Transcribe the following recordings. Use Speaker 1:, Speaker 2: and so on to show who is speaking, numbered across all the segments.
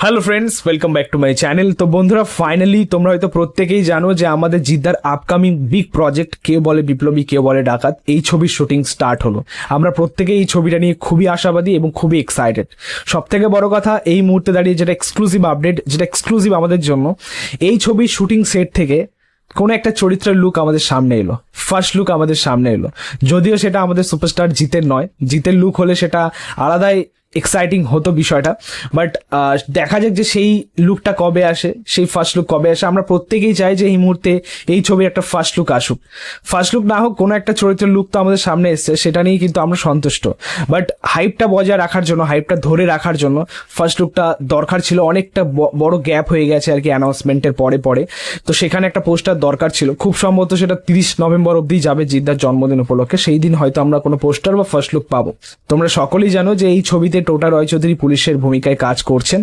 Speaker 1: Hello friends, welcome back to my channel. তো বন্ধুরা, finally তোমরা হয়তো প্রত্যেকেই জানো যে আমাদের জিদ্দার আপকামিং বিগ প্রজেক্ট কেউ বলে বিপ্লবী কেউ বলে ডাকাত, এই ছবির শুটিং স্টার্ট হলো। আমরা প্রত্যেকেই এই ছবিটা নিয়ে খুবই আশাবাদী এবং খুবই এক্সাইটেড। সব থেকে বড় কথা, এই মুহূর্তে দাঁড়িয়ে যেটা এক্সক্লুসিভ আপডেট, যেটা এক্সক্লুসিভ আমাদের জন্য, এই ছবির শুটিং সেট থেকে কোনো একটা চরিত্রের লুক আমাদের সামনে এলো, ফার্স্ট লুক আমাদের সামনে এলো। যদিও সেটা আমাদের সুপারস্টার জিতের নয়, জিতের লুক হলে সেটা আলাদাই এক্সাইটিং হতো বিষয়টা, বাট দেখা যাক যে সেই লুকটা কবে আসে, সেই ফার্স্ট লুক কবে আসে। আমরা প্রত্যেকেই চাই যে এই মুহূর্তে এই ছবির একটা ফার্স্ট লুক আসুক। ফার্স্ট লুক না হোক, কোনো একটা চরিত্রের লুক তো আমাদের সামনে এসছে, সেটা নিয়েই কিন্তু আমরা সন্তুষ্ট। বাট হাইপটা বজায় রাখার জন্য, হাইপটা ধরে রাখার জন্য ফার্স্ট লুকটা দরকার ছিল। অনেকটা বড় গ্যাপ হয়ে গেছে আর কি অ্যানাউন্সমেন্টের পরে পরে, তো সেখানে একটা পোস্টার দরকার ছিল। খুব সম্ভবত সেটা 30 নভেম্বর অবধি যাবে, জিদ্দার জন্মদিন উপলক্ষে। সেই দিন হয়তো আমরা কোনো পোস্টার বা ফার্স্ট লুক পাবো। তোমরা সকলেই জানো যে এই ছবিতে টোটা রয়চৌধুরী পুলিশের ভূমিকায় কাজ করছেন।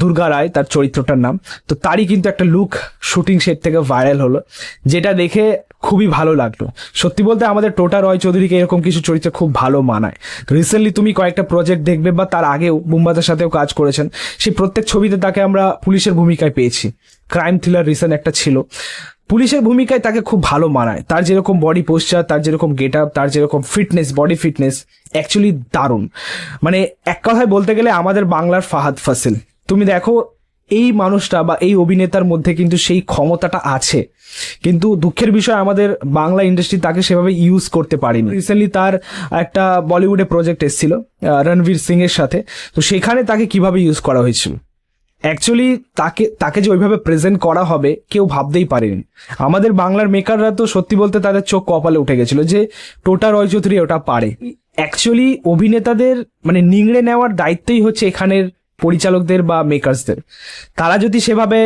Speaker 1: দুর্গা রায় তার চরিত্রটার নাম। তো তারই কিন্তু একটা লুক শুটিং সেট থেকে ভাইরাল হলো, যেটা দেখে খুবই ভালো লাগলো। সত্যি বলতে আমাদের টোটা রয়চৌধুরীকে এরকম কিছু চরিত্র খুব ভালো মানায়। রিসেন্টলি তুমি কয়েকটা প্রজেক্ট দেখবে, বা তার আগেও বুম্বাদের সাথেও কাজ করেছেন, সেই প্রত্যেক ছবিতে তাকে আমরা পুলিশের ভূমিকায় পেয়েছি। ক্রাইম থ্রিলার রিসেন্ট একটা ছিল, পুলিশের ভূমিকায় তাকে খুব ভালো মানায়। তার যেরকম বডি পোস্টার, তার যেরকম গেট আপ, তার যেরকম ফিটনেস, বডি ফিটনেস অ্যাকচুয়ালি দারুণ। মানে এক কথায় বলতে গেলে আমাদের বাংলার ফাহাদ ফাসিল। তুমি দেখো, এই মানুষটা বা এই অভিনেতার মধ্যে কিন্তু সেই ক্ষমতাটা আছে, কিন্তু দুঃখের বিষয় আমাদের বাংলা ইন্ডাস্ট্রি তাকে সেভাবে ইউজ করতে পারেনি। রিসেন্টলি তার একটা বলিউডে প্রজেক্ট এসেছিল রণবীর সিং এর সাথে, তো সেখানে তাকে কিভাবে ইউজ করা হয়েছিল, অ্যাকচুয়ালি তাকে যে ওইভাবে প্রেজেন্ট করা হবে কেউ ভাবতেই পারেনি। আমাদের বাংলার মেকাররা তো সত্যি বলতে তাদের চোখ কপালে উঠে গেছিল যে টোটা রয়চৌধুরী ওটা পারে। অ্যাকচুয়ালি অভিনেতাদের মানে নিংড়ে নেওয়ার দায়িত্বই হচ্ছে এখানের পরিচালকদের বা মেকার্সদের। তারা যদি সেভাবে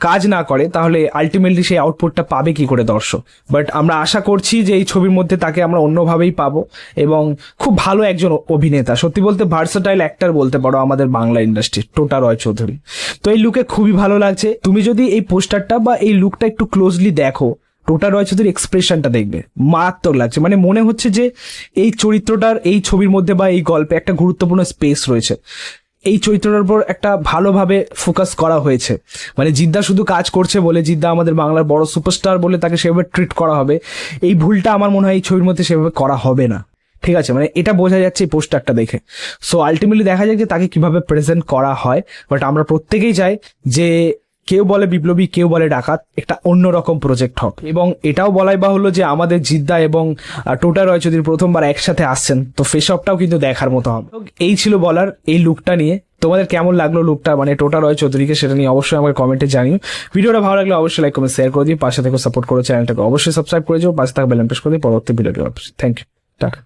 Speaker 1: কাজ না করে তাহলে আলটিমেটলি সেই আউটপুটটা পাবে কি করে দর্শক। বাট আমরা আশা করছি যে এই ছবির মধ্যে তাকে আমরা অন্যভাবেই পাবো, এবং খুব ভালো একজন অভিনেতা, সত্যি বলতে ভার্সেটাইল অ্যাক্টর বলতে পারো আমাদের বাংলা ইন্ডাস্ট্রির টোটা রয়চৌধুরী। তো এই লুকে খুবই ভালো লাগছে। তুমি যদি এই পোস্টারটা বা এই লুকটা একটু ক্লোজলি দেখো, টোটা রয়চৌধুরীর এক্সপ্রেশনটা দেখবে, মারাত্মক লাগছে। মানে মনে হচ্ছে যে এই চরিত্রটার এই ছবির মধ্যে বা এই গল্পে একটা গুরুত্বপূর্ণ স্পেস রয়েছে। এই চরিত্রটার উপর একটা ভালোভাবে ফোকাস করা হয়েছে। মানে জিদ্দা শুধু কাজ করছে বলে, জিদ্দা আমাদের বাংলার বড় সুপারস্টার বলে তাকে সেভাবে ট্রিট করা হবে, এই ভুলটা আমার মনে হয় এই ছবির মধ্যে সেভাবে করা হবে না। ঠিক আছে, মানে এটা বোঝা যাচ্ছে এই পোস্টারটা দেখে। সো আলটিমেটলি দেখা যাক যে তাকে কিভাবে প্রেজেন্ট করা হয়। বাট আমরা প্রত্যেকেই চাই যে কেউ বলে বিপ্লবী কেউ বলে ডাকাত একটা অন্যরকম প্রজেক্ট হোক, এবং এটাও বলাই বাহুল্য যে আমাদের জিদ্দা এবং টোটা রয়চৌধুরী প্রথমবার একসাথে আসছেন, তো ফেস অফটাও কিন্তু দেখার মতো হবে। এই ছিল বলার এই লুকটা নিয়ে। তোমাদের কেমন লাগলো লুকটা, মানে টোটা রয়চৌধুরীকে, সেটা নিয়ে অবশ্যই আমাকে কমেন্টে জানিও। ভিডিওটা ভালো লাগলে অবশ্যই লাইক কমেন্ট শেয়ার করে দিও, পাশে থেকে সাপোর্ট করো, চ্যানেলটাকে অবশ্যই সাবস্ক্রাইব করে যাও, পাশে থাকা বেল আইকন প্রেস করে দিও পরবর্তী ভিডিও। Thank you, tata.